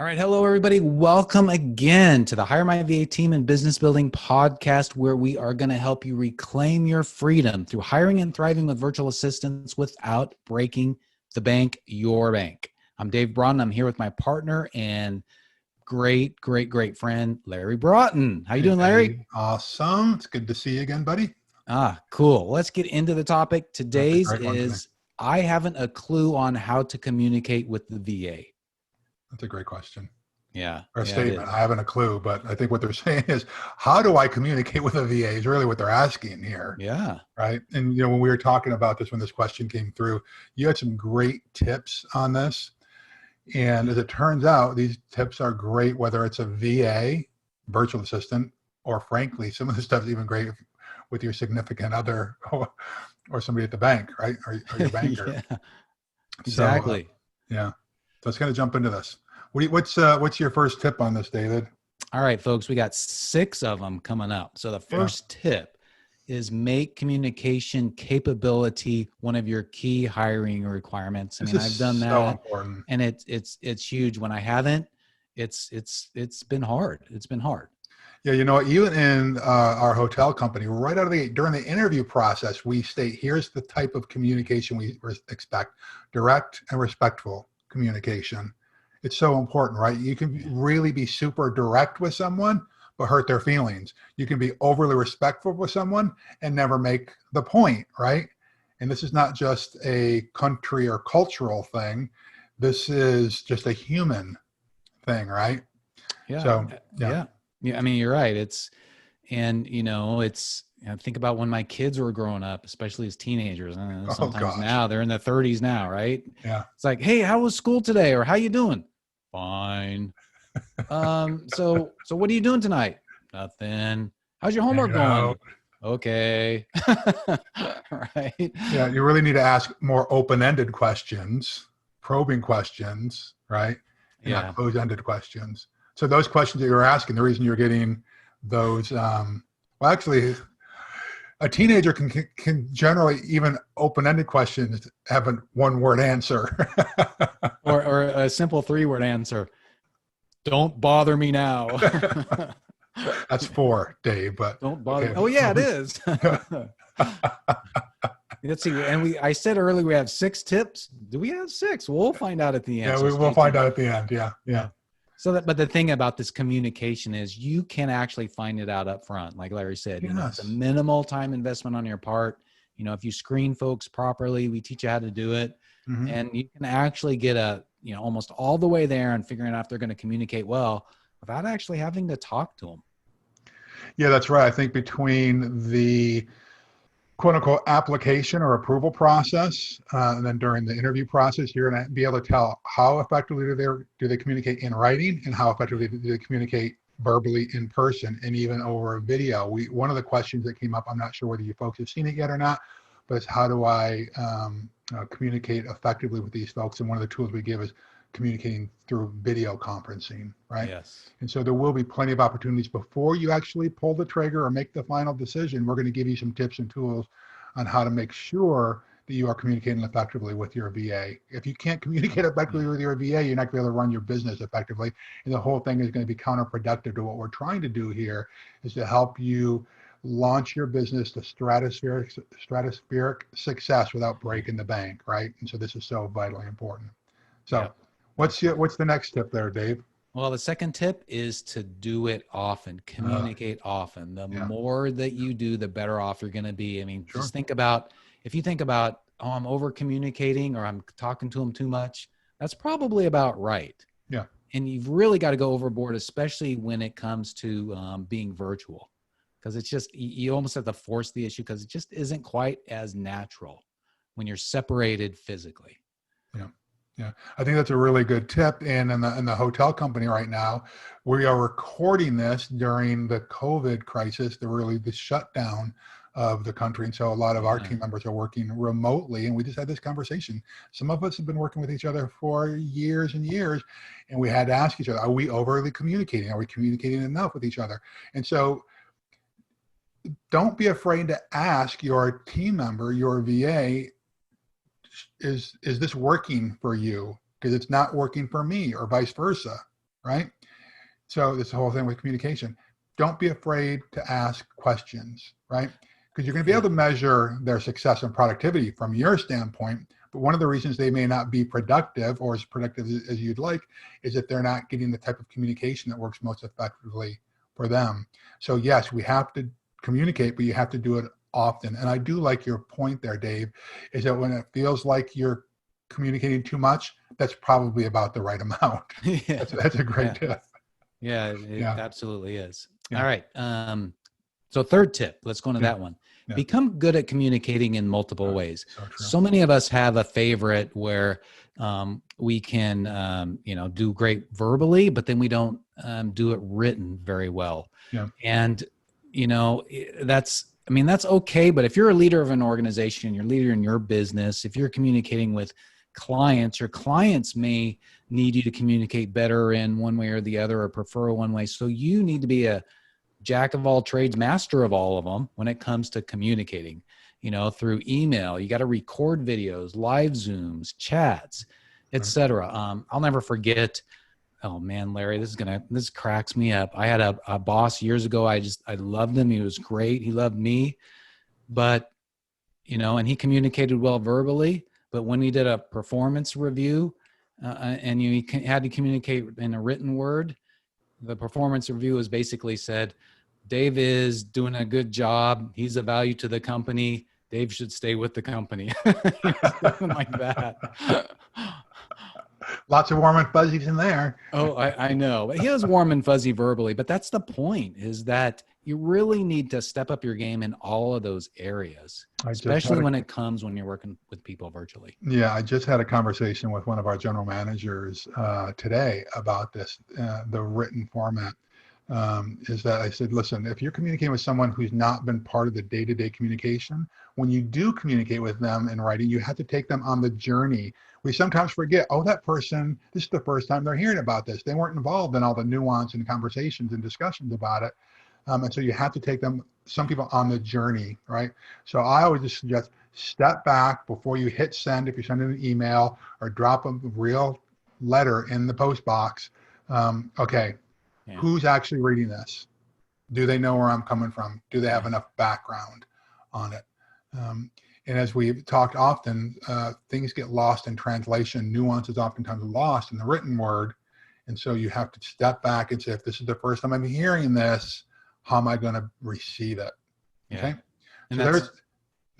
All right. Hello, everybody. Welcome again to the HireMyVa Team and Business Building Podcast, where we are going to help you reclaim your freedom through hiring and thriving with virtual assistants without breaking the bank, your bank. I'm Dave Braun. I'm here with my partner and great friend, Larry Broughton. How you doing, Larry? Awesome. It's good to see you again, buddy. Cool. Let's get into the topic. Today's is, today. I haven't a clue on how to communicate with the VA. That's a great question. Yeah. Or a statement. I haven't a clue, but I think what they're saying is, how do I communicate with a VA is really what they're asking here. Yeah. Right. And, when we were talking about this, when this question came through, you had some great tips on this. And as it turns out, these tips are great, whether it's a VA, virtual assistant, or frankly, some of the stuff's even great with your significant other or somebody at the bank, right? Or your banker. Yeah, exactly. So let's kind of jump into this. What's your first tip on this, David? All right, folks, we got 6 of them coming up. So the first tip is make communication capability one of your key hiring requirements. I've done that, so important. And it's huge. When I haven't, it's been hard. It's been hard. Yeah, even in our hotel company, right out of the gate, during the interview process, we state, here's the type of communication we expect: direct and respectful communication. It's so important, right? You can really be super direct with someone, but hurt their feelings. You can be overly respectful with someone and never make the point, right? And this is not just a country or cultural thing. This is just a human thing, right? Yeah. So, yeah. You're right. Think about when my kids were growing up, especially as teenagers. Sometimes now they're in their 30s now, right? Yeah. It's like, hey, how was school today? Or how you doing? Fine. So what are you doing tonight? Nothing. How's your homework going? Okay. Right. Yeah. You really need to ask more open-ended questions, probing questions, right? And not closed-ended questions. So those questions that you're asking, the reason you're getting those, actually, a teenager can generally, even open-ended questions, have a one-word answer. or a simple 3-word answer. Don't bother me now. That's 4, Dave, but don't bother. Okay. Oh yeah, it is. Let's see. And I said earlier we have 6 tips. Do we have 6? We'll find out at the end. Yeah, we'll find out at the end. Yeah. So but the thing about this communication is you can actually find it out up front. Like Larry said, it's a minimal time investment on your part. If you screen folks properly, we teach you how to do it. Mm-hmm. And you can actually get almost all the way there and figuring out if they're going to communicate well without actually having to talk to them. Yeah, that's right. I think between the quote unquote application or approval process, and then during the interview process, you're going to be able to tell how effectively do they communicate in writing and how effectively do they communicate verbally in person and even over a video. One of the questions that came up, I'm not sure whether you folks have seen it yet or not, but it's how do I communicate effectively with these folks? And one of the tools we give is communicating through video conferencing, right? Yes. And so there will be plenty of opportunities before you actually pull the trigger or make the final decision. We're going to give you some tips and tools on how to make sure that you are communicating effectively with your VA. If you can't communicate effectively with your VA, you're not going to be able to run your business effectively. And the whole thing is going to be counterproductive to what we're trying to do here, is to help you launch your business to stratospheric success without breaking the bank, right? And so this is so vitally important. So what's the next tip there, Dave? Well, the second tip is to do it often, communicate often. The more that you do, the better off you're going to be. Just think about, if you think about, I'm over communicating or I'm talking to them too much, that's probably about right. Yeah. And you've really got to go overboard, especially when it comes to being virtual, because it's just, you almost have to force the issue because it just isn't quite as natural when you're separated physically. Yeah, I think that's a really good tip. And in the hotel company right now, we are recording this during the COVID crisis, the shutdown of the country. And so a lot of our team members are working remotely. And we just had this conversation. Some of us have been working with each other for years and years. And we had to ask each other, are we overly communicating? Are we communicating enough with each other? And so don't be afraid to ask your team member, your VA, is this working for you? Because it's not working for me, or vice versa, right? So this whole thing with communication, don't be afraid to ask questions, right? Because you're going to be able to measure their success and productivity from your standpoint. But one of the reasons they may not be productive or as productive as you'd like is that they're not getting the type of communication that works most effectively for them. So yes, we have to communicate, but you have to do it often. And I do like your point there, Dave, is that when it feels like you're communicating too much, that's probably about the right amount. Yeah. That's a great tip. Yeah, it absolutely is. Yeah. All right. So third tip, let's go into that one. Yeah. Become good at communicating in multiple ways. So many of us have a favorite where we can, do great verbally, but then we don't do it written very well. Yeah. And, that's okay. But if you're a leader of an organization, you're a leader in your business, if you're communicating with clients, your clients may need you to communicate better in one way or the other or prefer one way. So you need to be a jack of all trades, master of all of them when it comes to communicating, through email. You got to record videos, live Zooms, chats, etc. I'll never forget. Oh man, Larry, this cracks me up. I had a boss years ago. I loved him. He was great. He loved me, but and he communicated well verbally, but when he did a performance review and he had to communicate in a written word, the performance review was basically said, Dave is doing a good job. He's a value to the company. Dave should stay with the company. Something like that. Lots of warm and fuzzies in there. Oh, I know. But he was warm and fuzzy verbally, but that's the point, is that you really need to step up your game in all of those areas, especially when you're working with people virtually. Yeah, I just had a conversation with one of our general managers today about this, the written format. Is that I said, listen, if you're communicating with someone who's not been part of the day-to-day communication, when you do communicate with them in writing, you have to take them on the journey. We sometimes forget, that person, this is the first time they're hearing about this. They weren't involved in all the nuance and conversations and discussions about it. And so you have to take some people on the journey, right? So I always just suggest step back before you hit send if you're sending an email or drop a real letter in the post box. Who's actually reading this? Do they know where I'm coming from? Do they have enough background on it? And as we've talked often, things get lost in translation. Nuance is oftentimes lost in the written word. And so you have to step back and say, if this is the first time I'm hearing this, how am I going to receive it? Okay. And so there's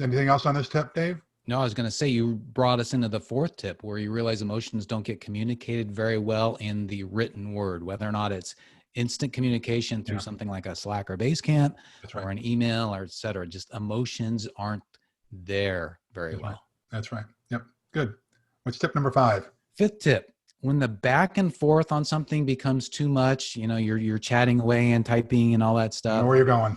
anything else on this tip, Dave? No, I was going to say, you brought us into the fourth tip where you realize emotions don't get communicated very well in the written word, whether or not it's instant communication through something like a Slack or Basecamp or an email or et cetera. Just emotions aren't there very well. That's right. Yep. Good. What's tip number 5? Fifth tip. When the back and forth on something becomes too much, you're chatting away and typing and all that stuff. I know where you're going.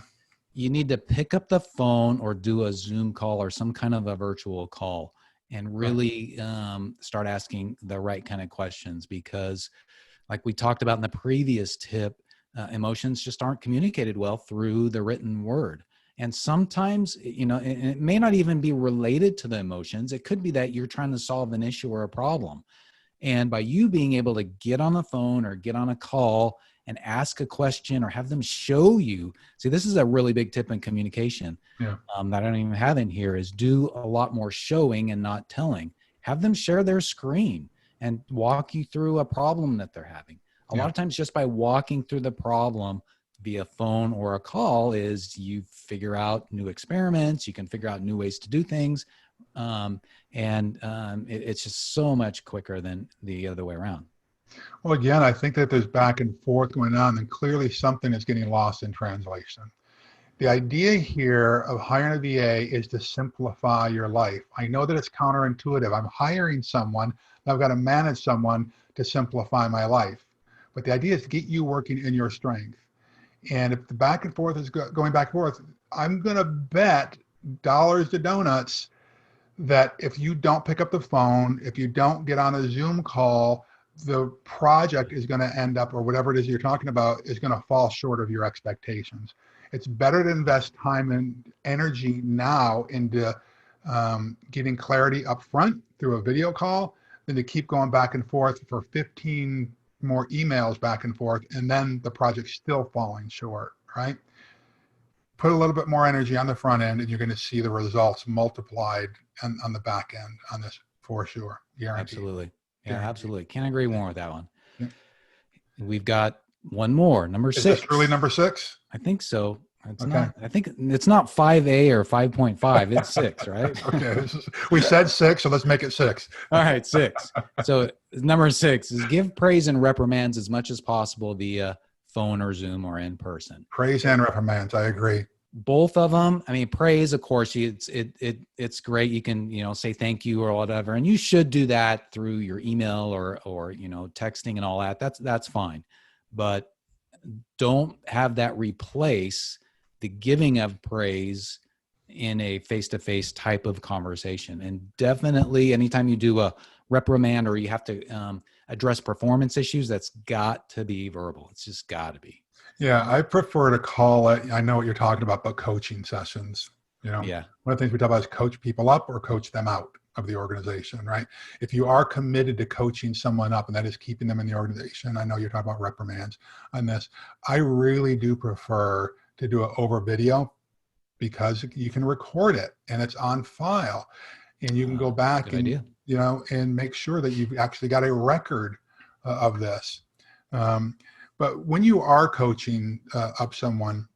You need to pick up the phone or do a Zoom call or some kind of a virtual call and really start asking the right kind of questions, because like we talked about in the previous tip, emotions just aren't communicated well through the written word. And sometimes, it may not even be related to the emotions. It could be that you're trying to solve an issue or a problem. And by you being able to get on the phone or get on a call and ask a question or have them show you, see, this is a really big tip in communication that I don't even have in here, is do a lot more showing and not telling. Have them share their screen and walk you through a problem that they're having. A lot of times just by walking through the problem via phone or a call is you figure out new experiments, you can figure out new ways to do things. It's just so much quicker than the other way around. Well, again, I think that there's back and forth going on, and clearly something is getting lost in translation. The idea here of hiring a VA is to simplify your life. I know that it's counterintuitive. I'm hiring someone, I've got to manage someone to simplify my life. But the idea is to get you working in your strength. And if the back and forth is going back and forth, I'm going to bet dollars to donuts that if you don't pick up the phone, if you don't get on a Zoom call, the project is going to end up, or whatever it is you're talking about, is going to fall short of your expectations. It's better to invest time and energy now into getting clarity up front through a video call than to keep going back and forth for 15 more emails back and forth, and then the project's still falling short, right? Put a little bit more energy on the front end, and you're going to see the results multiplied on the back end on this for sure. Guaranteed. Absolutely. Yeah, Guaranteed. absolutely. Can't agree more with that one. Yeah. We've got one more, number 6. Is this really number 6? I think so. It's Okay. not, I think it's not 5A or 5.5. It's 6, right? Okay. We said 6, so let's make it 6. All right, 6. So number 6 is give praise and reprimands as much as possible via phone or Zoom or in person. Praise and reprimands. I agree. Both of them. I mean, praise, of course, it's great. You can, say thank you or whatever, and you should do that through your email or texting and all that. That's fine, but don't have that replace the giving of praise in a face-to-face type of conversation. And definitely, anytime you do a reprimand or you have to address performance issues, that's got to be verbal. It's just got to be. Yeah, I prefer to call it, I know what you're talking about, but coaching sessions. Yeah. One of the things we talk about is coach people up or coach them out of the organization, right? If you are committed to coaching someone up, and that is keeping them in the organization, I know you're talking about reprimands on this. I really do prefer to do it over video because you can record it and it's on file, and you can go back and, and make sure that you've actually got a record of this. But when you are coaching up someone,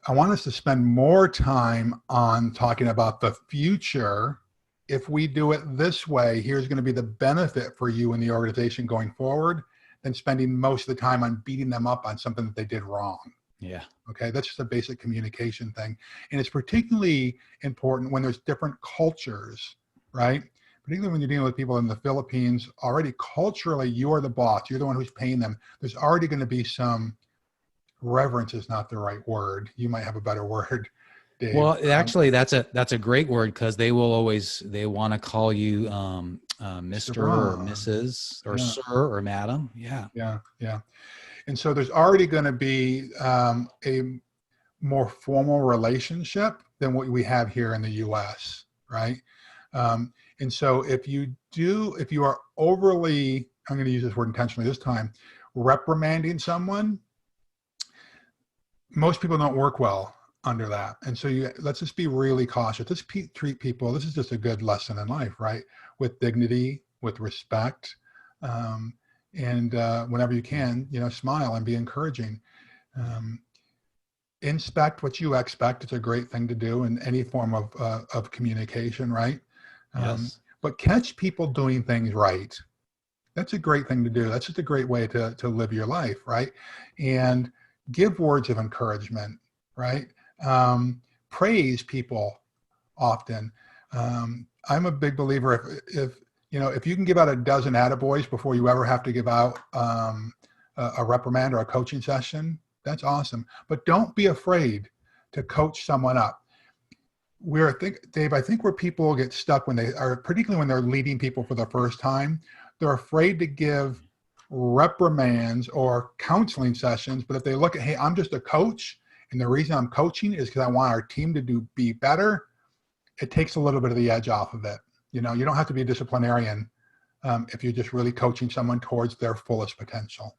I want us to spend more time on talking about the future. If we do it this way, here's going to be the benefit for you in the organization going forward, than spending most of the time on beating them up on something that they did wrong. Yeah. Okay. That's just a basic communication thing. And it's particularly important when there's different cultures, right? Particularly when you're dealing with people in the Philippines, already culturally, you're the boss. You're the one who's paying them. There's already going to be some reverence is not the right word. You might have a better word, Dave. Well, actually, that's a great word, because they want to call you Mr. or Mrs. or Sir or Madam. Yeah. Yeah. Yeah. And so there's already going to be a more formal relationship than what we have here in the U.S., right? And so if you are overly, I'm going to use this word intentionally this time, reprimanding someone, most people don't work well under that. And so let's just be really cautious. Let's treat people, this is just a good lesson in life, right? With dignity, with respect, and whenever you can, smile and be encouraging. Inspect what you expect. It's a great thing to do in any form of communication, right? Yes. But catch people doing things right. That's a great thing to do. That's just a great way to live your life, right? And give words of encouragement, right? Praise people often. I'm a big believer if you can give out a dozen attaboys before you ever have to give out a reprimand or a coaching session, that's awesome. But don't be afraid to coach someone up. Dave, I think where people get stuck when they are, particularly when they're leading people for the first time, they're afraid to give reprimands or counseling sessions. But if they look at, hey, I'm just a coach, and the reason I'm coaching is because I want our team to be better, it takes a little bit of the edge off of it. You don't have to be a disciplinarian if you're just really coaching someone towards their fullest potential.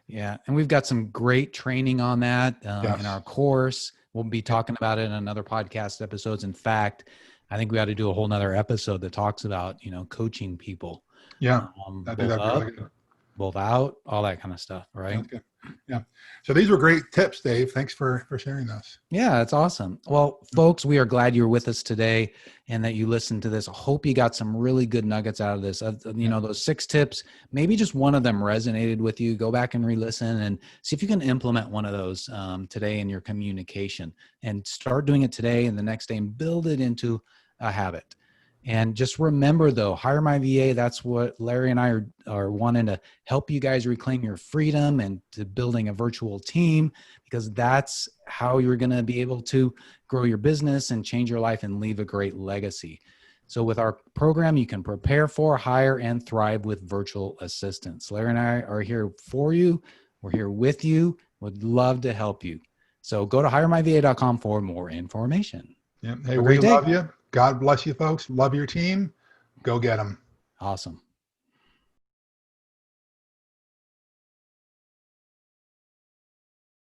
Yeah. And we've got some great training on that Yes. in our course. We'll be talking about it in another podcast episodes. In fact, I think we ought to do a whole nother episode that talks about, coaching people. Yeah. Both out, all that kind of stuff. Right. Okay. Yeah. So these were great tips, Dave. Thanks for sharing those. Yeah, that's awesome. Well, folks, we are glad you're with us today and that you listened to this. I hope you got some really good nuggets out of this. Those 6 tips, maybe just one of them resonated with you. Go back and re-listen and see if you can implement one of those today in your communication, and start doing it today and the next day and build it into a habit. And just remember, though, HireMyVa, that's what Larry and I are wanting to help you guys reclaim your freedom and to building a virtual team, because that's how you're going to be able to grow your business and change your life and leave a great legacy. So with our program, you can prepare for, hire, and thrive with virtual assistants. Larry and I are here for you. We're here with you. Would love to help you. So go to HireMyVa.com for more information. Yeah. Hey, we love you. God bless you, folks. Love your team. Go get them. Awesome.